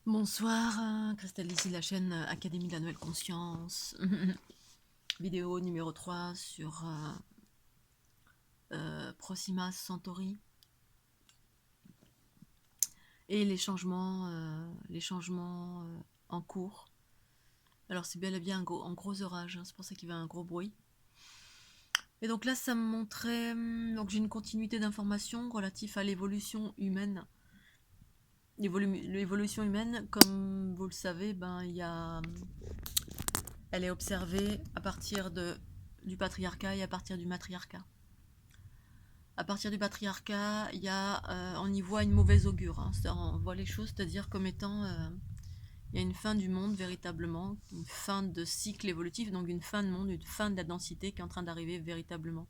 Bonsoir, Christelle ici de la chaîne Académie de la Nouvelle Conscience. Vidéo numéro 3 sur Proxima Centauri et les changements en cours. Alors c'est bel et bien un gros orage, hein, c'est pour ça qu'il y avait un gros bruit. Et donc là ça me montrait, donc j'ai une continuité d'informations relative à l'évolution humaine. L'évolution humaine, comme vous le savez, elle est observée à partir du patriarcat et à partir du matriarcat. À partir du patriarcat, on y voit une mauvaise augure. Hein. On voit les choses, c'est-à-dire comme étant, il y a une fin du monde véritablement, une fin de cycle évolutif, donc une fin de monde, une fin de la densité qui est en train d'arriver véritablement,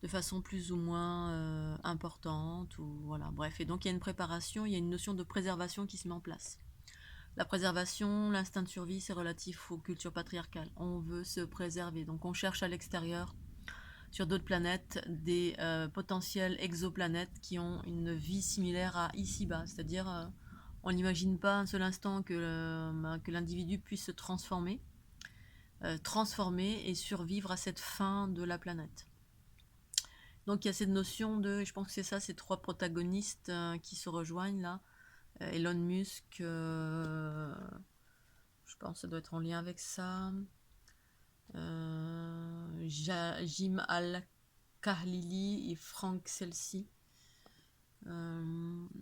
de façon plus ou moins importante, ou voilà, bref. Et donc il y a une préparation, il y a une notion de préservation qui se met en place. La préservation, l'instinct de survie, c'est relatif aux cultures patriarcales. On veut se préserver, donc on cherche à l'extérieur, sur d'autres planètes, des potentielles exoplanètes qui ont une vie similaire à ici-bas. C'est-à-dire, on n'imagine pas un seul instant que l'individu puisse se transformer et survivre à cette fin de la planète. Donc il y a cette notion de, je pense que c'est ça, ces trois protagonistes qui se rejoignent là. Elon Musk, je pense que ça doit être en lien avec ça. Jim Al-Khalili et Frank Selsi. Il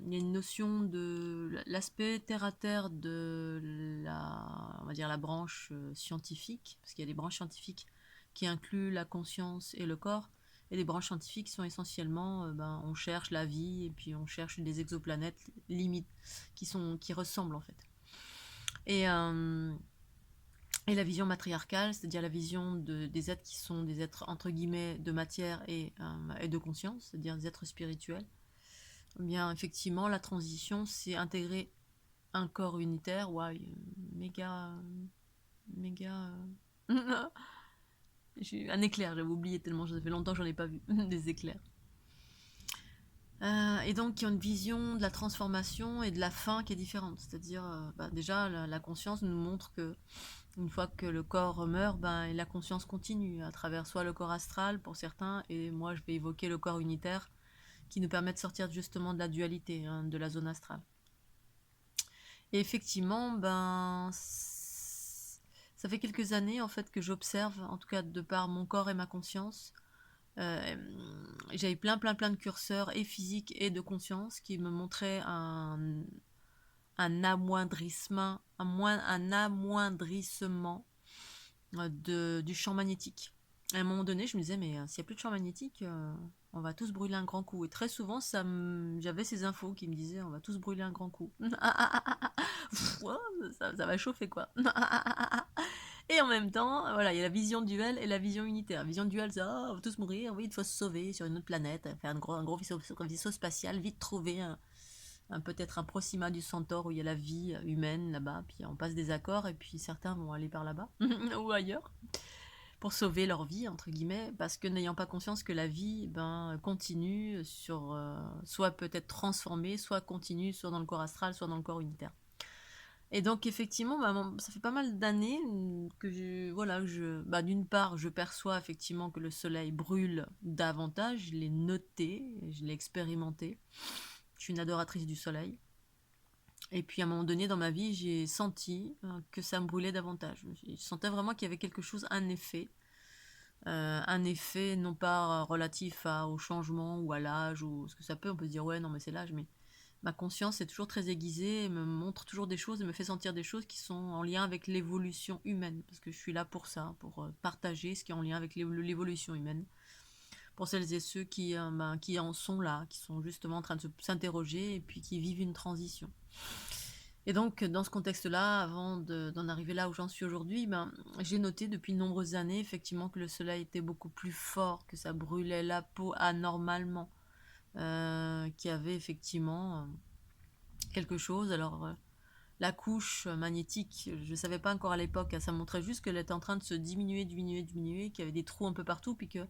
y a une notion de l'aspect terre-à-terre de on va dire la branche scientifique, parce qu'il y a des branches scientifiques qui incluent la conscience et le corps, et les branches scientifiques sont essentiellement, on cherche la vie, et puis on cherche des exoplanètes limites, qui ressemblent en fait. Et la vision matriarcale, c'est-à-dire la vision des êtres qui sont des êtres entre guillemets de matière et de conscience, c'est-à-dire des êtres spirituels, eh bien effectivement la transition c'est intégrer un corps unitaire. Ouais, méga j'ai un éclair, j'avais oublié tellement ça fait longtemps que j'en ai pas vu des éclairs. Et donc qui ont une vision de la transformation et de la fin qui est différente, c'est-à-dire déjà la conscience nous montre que une fois que le corps meurt, la conscience continue à travers soit le corps astral pour certains, et moi je vais évoquer le corps unitaire qui nous permet de sortir justement de la dualité, hein, de la zone astrale. Et effectivement, ça fait quelques années en fait que j'observe, en tout cas de par mon corps et ma conscience, euh, j'avais plein de curseurs et physiques et de conscience qui me montraient un amoindrissement, un amoindrissement du champ magnétique. À un moment donné, je me disais, mais s'il n'y a plus de champ magnétique, on va tous brûler un grand coup. Et très souvent, j'avais ces infos qui me disaient, on va tous brûler un grand coup. ça va chauffer, quoi. Et en même temps, voilà, il y a la vision duelle et la vision unitaire. La vision duelle, c'est on va tous mourir, oui, il faut se sauver sur une autre planète, faire un gros vaisseau spatial, vite trouver peut-être un Proxima du Centaure où il y a la vie humaine là-bas, puis on passe des accords et puis certains vont aller par là-bas ou ailleurs pour sauver leur vie entre guillemets, parce que n'ayant pas conscience que la vie continue soit peut-être transformée, soit continue, soit dans le corps astral, soit dans le corps unitaire. Et donc effectivement, ça fait pas mal d'années que d'une part, je perçois effectivement que le soleil brûle davantage, je l'ai noté, je l'ai expérimenté. Je suis une adoratrice du soleil. Et puis à un moment donné dans ma vie, j'ai senti que ça me brûlait davantage. Je sentais vraiment qu'il y avait quelque chose, un effet non pas relatif au changement ou à l'âge, ou ce que ça peut, on peut se dire ouais non mais c'est l'âge, mais ma conscience est toujours très aiguisée et me montre toujours des choses et me fait sentir des choses qui sont en lien avec l'évolution humaine, parce que je suis là pour ça, pour partager ce qui est en lien avec l'évolution humaine, pour celles et ceux qui en sont là, qui sont justement en train de s'interroger et puis qui vivent une transition. Et donc, dans ce contexte-là, avant d'en arriver là où j'en suis aujourd'hui, j'ai noté depuis de nombreuses années, effectivement, que le soleil était beaucoup plus fort, que ça brûlait la peau anormalement, qu'il y avait effectivement quelque chose. Alors, la couche magnétique, je ne savais pas encore à l'époque, ça montrait juste qu'elle était en train de se diminuer, qu'il y avait des trous un peu partout, puis que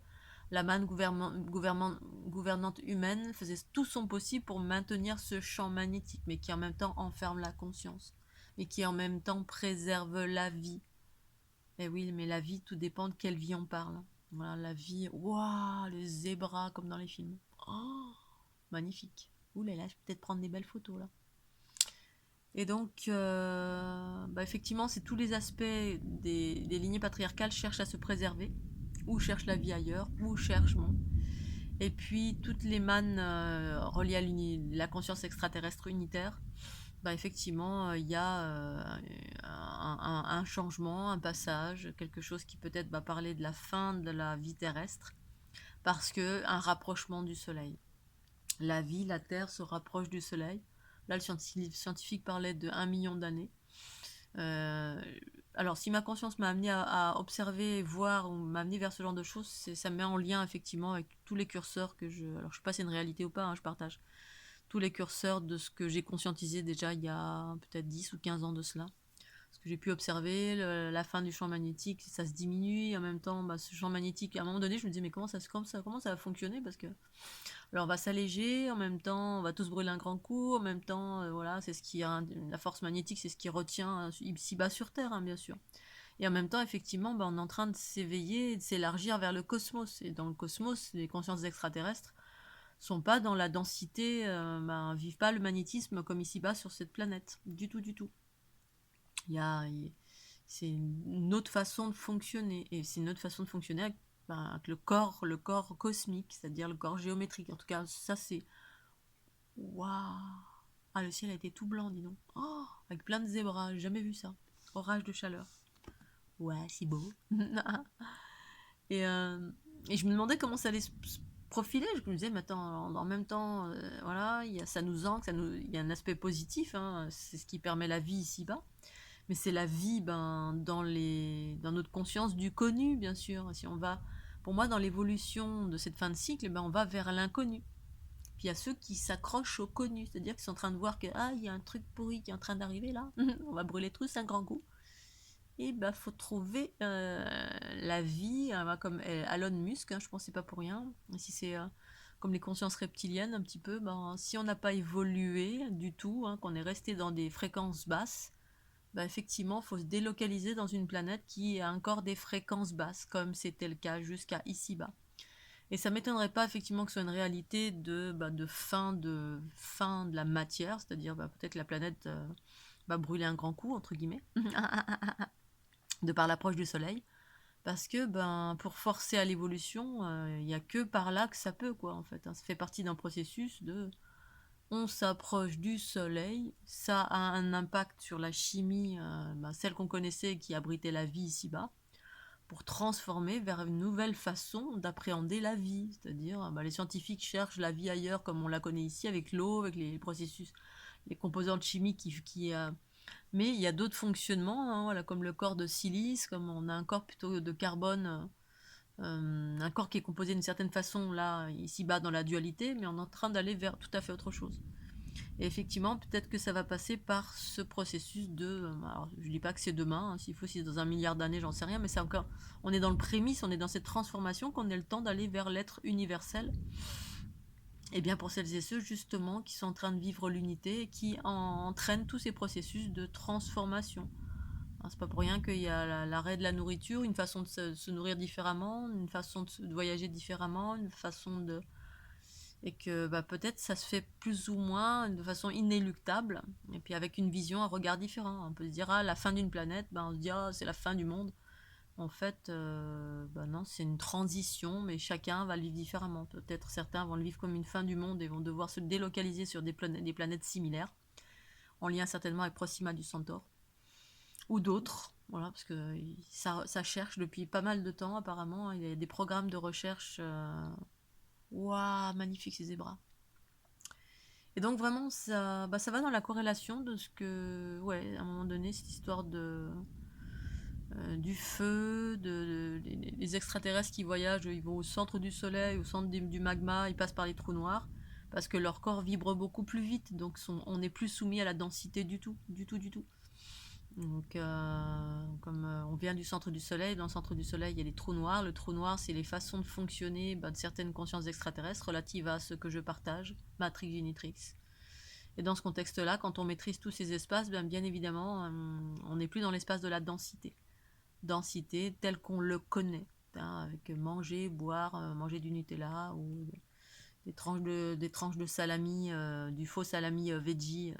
La manne gouvernante humaine faisait tout son possible pour maintenir ce champ magnétique, mais qui en même temps enferme la conscience, mais qui en même temps préserve la vie. Et oui, mais la vie, tout dépend de quelle vie on parle. Voilà, la vie, waouh, les zébras comme dans les films. Oh, magnifique. Ouh là là, je vais peut-être prendre des belles photos là. Et donc, effectivement, c'est tous les aspects des lignées patriarcales cherchent à se préserver, ou cherchent la vie ailleurs, ou cherchent bon. Et puis, toutes les mannes reliées à la conscience extraterrestre unitaire, effectivement, il y a un changement, un passage, quelque chose qui peut-être va parler de la fin de la vie terrestre, parce que un rapprochement du Soleil. La vie, la Terre se rapproche du Soleil. Là, le scientifique parlait de 1 million d'années. Euh, alors, si ma conscience m'a amené à observer, voir, ou m'a amené vers ce genre de choses, ça me met en lien effectivement avec tous les curseurs que je... Alors, je sais pas si c'est une réalité ou pas, hein, je partage tous les curseurs de ce que j'ai conscientisé déjà il y a peut-être 10 ou 15 ans de cela. Ce que j'ai pu observer, la fin du champ magnétique, ça se diminue, et en même temps, ce champ magnétique, à un moment donné, je me disais, mais comment ça va fonctionner? Parce que, alors, on va s'alléger, en même temps, on va tous brûler un grand coup, en même temps, voilà, c'est ce qui la force magnétique, c'est ce qui retient ici-bas sur Terre, hein, bien sûr. Et en même temps, effectivement, on est en train de s'éveiller, de s'élargir vers le cosmos. Et dans le cosmos, les consciences extraterrestres sont pas dans la densité, vivent pas le magnétisme comme ici-bas sur cette planète. Du tout, du tout. Il y a, c'est une autre façon de fonctionner. Et c'est une autre façon de fonctionner avec le corps cosmique, c'est-à-dire le corps géométrique. En tout cas, ça c'est... Waouh. Ah, le ciel a été tout blanc, dis donc. Oh, avec plein de zébras, j'ai jamais vu ça. Orage de chaleur. Ouais, c'est beau. et, euh, et je me demandais comment ça allait se profiler. Je me disais, mais attends, en même temps, voilà, ça nous ancre, il y a un aspect positif, hein, c'est ce qui permet la vie ici-bas. Mais c'est la vie dans notre conscience du connu, bien sûr. Si on va, pour moi, dans l'évolution de cette fin de cycle, on va vers l'inconnu. Puis il y a ceux qui s'accrochent au connu, c'est-à-dire qu'ils sont en train de voir que il y a un truc pourri qui est en train d'arriver là, on va brûler tous un grand coup. Et faut trouver la vie, comme Elon Musk, hein, je pense que c'est pas pour rien. Si c'est comme les consciences reptiliennes un petit peu, si on n'a pas évolué du tout, hein, qu'on est resté dans des fréquences basses, effectivement, il faut se délocaliser dans une planète qui a encore des fréquences basses, comme c'était le cas jusqu'à ici-bas. Et ça m'étonnerait pas effectivement que ce soit une réalité de fin de la matière, c'est-à-dire peut-être que la planète va brûler un grand coup, entre guillemets, de par l'approche du Soleil. Parce que pour forcer à l'évolution, il n'y a que par là que ça peut, quoi, en fait. Hein. Ça fait partie d'un processus de on s'approche du Soleil, ça a un impact sur la chimie, celle qu'on connaissait qui abritait la vie ici-bas, pour transformer vers une nouvelle façon d'appréhender la vie. C'est-à-dire, les scientifiques cherchent la vie ailleurs comme on la connaît ici, avec l'eau, avec les processus, les composantes chimiques mais il y a d'autres fonctionnements, hein, voilà, comme le corps de silice, comme on a un corps plutôt de carbone, un corps qui est composé d'une certaine façon, là, ici-bas dans la dualité, mais on est en train d'aller vers tout à fait autre chose. Et effectivement, peut-être que ça va passer par ce processus alors, je ne dis pas que c'est demain, hein, s'il faut, si c'est dans 1 milliard d'années, j'en sais rien, mais c'est encore... On est dans le prémisse, on est dans cette transformation, qu'on ait le temps d'aller vers l'être universel. Et bien pour celles et ceux, justement, qui sont en train de vivre l'unité et qui entraînent tous ces processus de transformation. C'est pas pour rien qu'il y a l'arrêt de la nourriture, une façon de se nourrir différemment, une façon de voyager différemment, une façon de... Et que peut-être ça se fait plus ou moins de façon inéluctable, et puis avec une vision, un regard différent. On peut se dire, la fin d'une planète, on se dit, c'est la fin du monde. En fait, non, c'est une transition, mais chacun va le vivre différemment. Peut-être certains vont le vivre comme une fin du monde et vont devoir se délocaliser sur des planètes similaires, en lien certainement avec Proxima du Centaure, ou d'autres, voilà, parce que ça cherche depuis pas mal de temps apparemment. Il y a des programmes de recherche. Waouh, magnifique ces zébras. Et donc vraiment, ça va dans la corrélation de ce que, ouais, à un moment donné, cette histoire du feu, les extraterrestres qui voyagent, ils vont au centre du soleil, au centre du magma, ils passent par les trous noirs, parce que leur corps vibre beaucoup plus vite, donc on n'est plus soumis à la densité du tout, du tout, du tout. Donc, comme on vient du centre du Soleil, dans le centre du Soleil, il y a les trous noirs. Le trou noir, c'est les façons de fonctionner de certaines consciences extraterrestres relatives à ce que je partage, Matrix Unitrix. Et dans ce contexte-là, quand on maîtrise tous ces espaces, bien évidemment, on n'est plus dans l'espace de la densité. Densité tel qu'on le connaît, hein, avec manger, boire, manger du Nutella ou des tranches de salami, du faux salami veggie.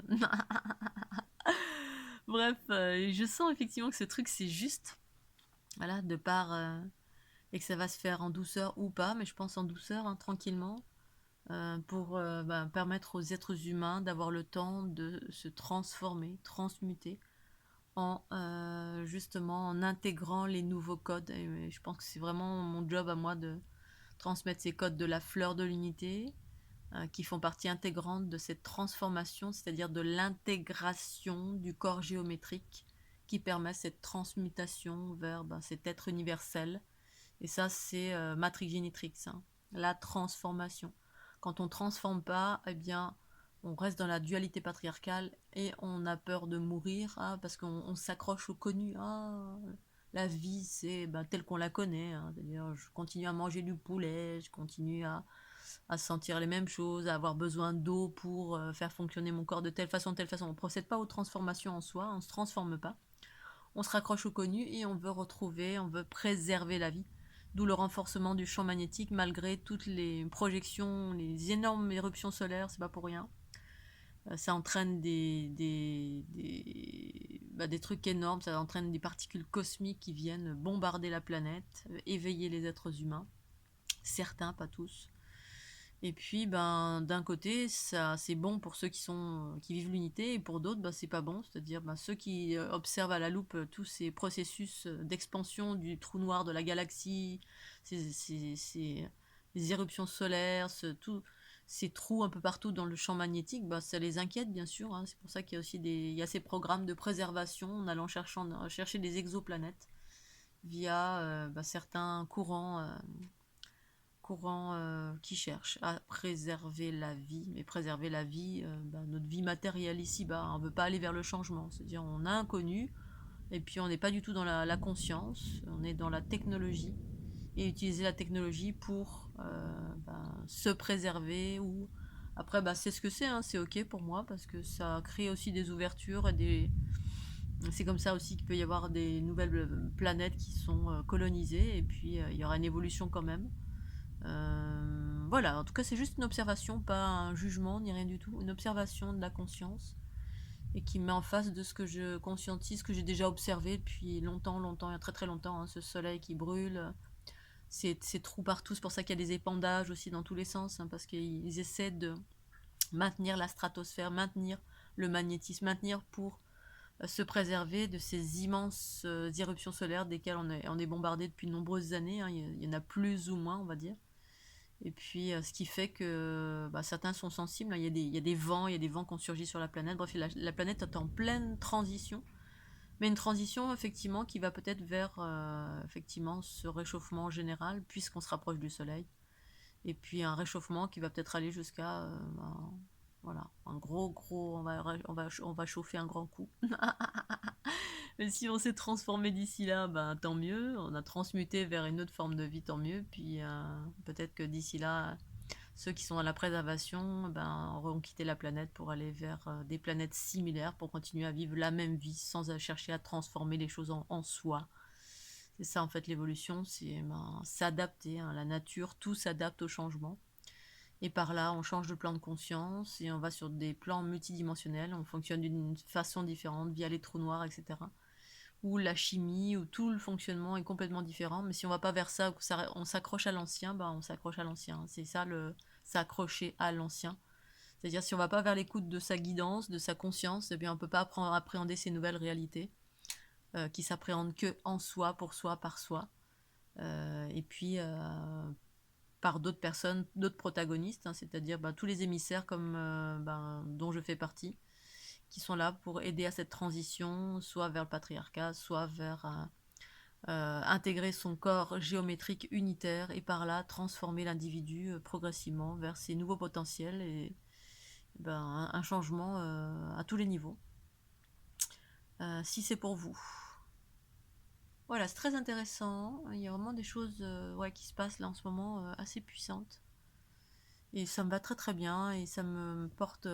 Bref, je sens effectivement que ce truc c'est juste, voilà, de part et que ça va se faire en douceur ou pas, mais je pense en douceur, hein, tranquillement, pour permettre aux êtres humains d'avoir le temps de se transformer, transmuter, en justement en intégrant les nouveaux codes. Et je pense que c'est vraiment mon job à moi de transmettre ces codes de la fleur de l'unité, qui font partie intégrante de cette transformation, c'est-à-dire de l'intégration du corps géométrique qui permet cette transmutation vers cet être universel. Et ça, c'est Matrix Genitrix, hein, la transformation. Quand on ne transforme pas, eh bien, on reste dans la dualité patriarcale et on a peur de mourir, hein, parce qu'on s'accroche au connu. Ah, la vie, c'est telle qu'on la connaît, hein. C'est-à-dire, je continue à manger du poulet, je continue à sentir les mêmes choses, à avoir besoin d'eau pour faire fonctionner mon corps de telle façon, de telle façon. On ne procède pas aux transformations en soi, on ne se transforme pas. On se raccroche au connu et on veut retrouver, on veut préserver la vie. D'où le renforcement du champ magnétique malgré toutes les projections, les énormes éruptions solaires, c'est pas pour rien. Ça entraîne des trucs énormes, ça entraîne des particules cosmiques qui viennent bombarder la planète, éveiller les êtres humains. Certains, pas tous. Et puis, d'un côté, ça, c'est bon pour ceux qui vivent l'unité, et pour d'autres, c'est pas bon. C'est-à-dire, ceux qui observent à la loupe tous ces processus d'expansion du trou noir de la galaxie, les éruptions solaires, ces trous un peu partout dans le champ magnétique, ça les inquiète, bien sûr, hein. C'est pour ça qu'il y a aussi il y a ces programmes de préservation en allant chercher des exoplanètes via certains courant qui cherche à préserver la vie, mais préserver la vie, notre vie matérielle ici-bas. On ne veut pas aller vers le changement, c'est-à-dire on a un connu, et puis on n'est pas du tout dans la conscience, on est dans la technologie, et utiliser la technologie pour se préserver, ou après c'est ce que c'est, hein, c'est ok pour moi, parce que ça crée aussi des ouvertures, et c'est comme ça aussi qu'il peut y avoir des nouvelles planètes qui sont colonisées, et puis il y aura une évolution quand même. Voilà, en tout cas, c'est juste une observation, pas un jugement ni rien du tout. Une observation de la conscience et qui me met en face de ce que je conscientise, que j'ai déjà observé depuis longtemps, longtemps, il y a très très longtemps, hein, ce soleil qui brûle, ces trous partout. C'est pour ça qu'il y a des épandages aussi dans tous les sens, hein, parce qu'ils essaient de maintenir la stratosphère, maintenir le magnétisme, maintenir pour se préserver de ces immenses éruptions solaires desquelles on est bombardé depuis de nombreuses années, hein. Il y en a plus ou moins, on va dire. Et puis, ce qui fait que certains sont sensibles, hein. Il y a des vents, il y a des vents qui ont surgi sur la planète. Bref, la planète est en pleine transition. Mais une transition, effectivement, qui va peut-être vers effectivement, ce réchauffement général, puisqu'on se rapproche du Soleil. Et puis un réchauffement qui va peut-être aller jusqu'à voilà, un gros, on va chauffer un grand coup. Mais si on s'est transformé d'ici là, tant mieux. On a transmuté vers une autre forme de vie, tant mieux. Puis peut-être que d'ici là, ceux qui sont à la préservation auront quitté la planète pour aller vers des planètes similaires pour continuer à vivre la même vie sans chercher à transformer les choses en soi. C'est ça en fait l'évolution, c'est s'adapter, hein. La nature, tout s'adapte au changement. Et par là, on change de plan de conscience et on va sur des plans multidimensionnels. On fonctionne d'une façon différente via les trous noirs, etc. Où la chimie, où tout le fonctionnement est complètement différent. Mais si on va pas vers ça, on s'accroche à l'ancien, on s'accroche à l'ancien. C'est ça s'accrocher à l'ancien. C'est-à-dire si on va pas vers l'écoute de sa guidance, de sa conscience, eh bien on peut pas appréhender ces nouvelles réalités qui s'appréhendent que en soi, pour soi, par soi. Et puis par d'autres personnes, d'autres protagonistes, hein, c'est-à-dire tous les émissaires comme dont je fais partie, qui sont là pour aider à cette transition, soit vers le patriarcat, soit vers intégrer son corps géométrique unitaire et par là transformer l'individu progressivement vers ses nouveaux potentiels et un changement à tous les niveaux. si c'est pour vous. Voilà, c'est très intéressant. Il y a vraiment des choses ouais, qui se passent là en ce moment assez puissantes. Et ça me va très très bien et ça me porte.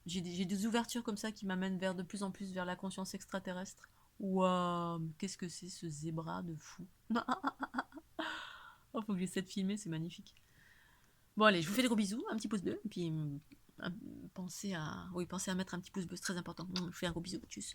J'ai des ouvertures comme ça qui m'amènent vers de plus en plus vers la conscience extraterrestre. Waouh, qu'est-ce que c'est ce zébra de fou. Oh, faut que j'essaie de filmer, c'est magnifique. Bon allez, je vous fais des gros bisous, un petit pouce bleu, et puis pensez à, oui, pensez à mettre un petit pouce bleu, c'est très important. Je vous fais un gros bisou, tchuss.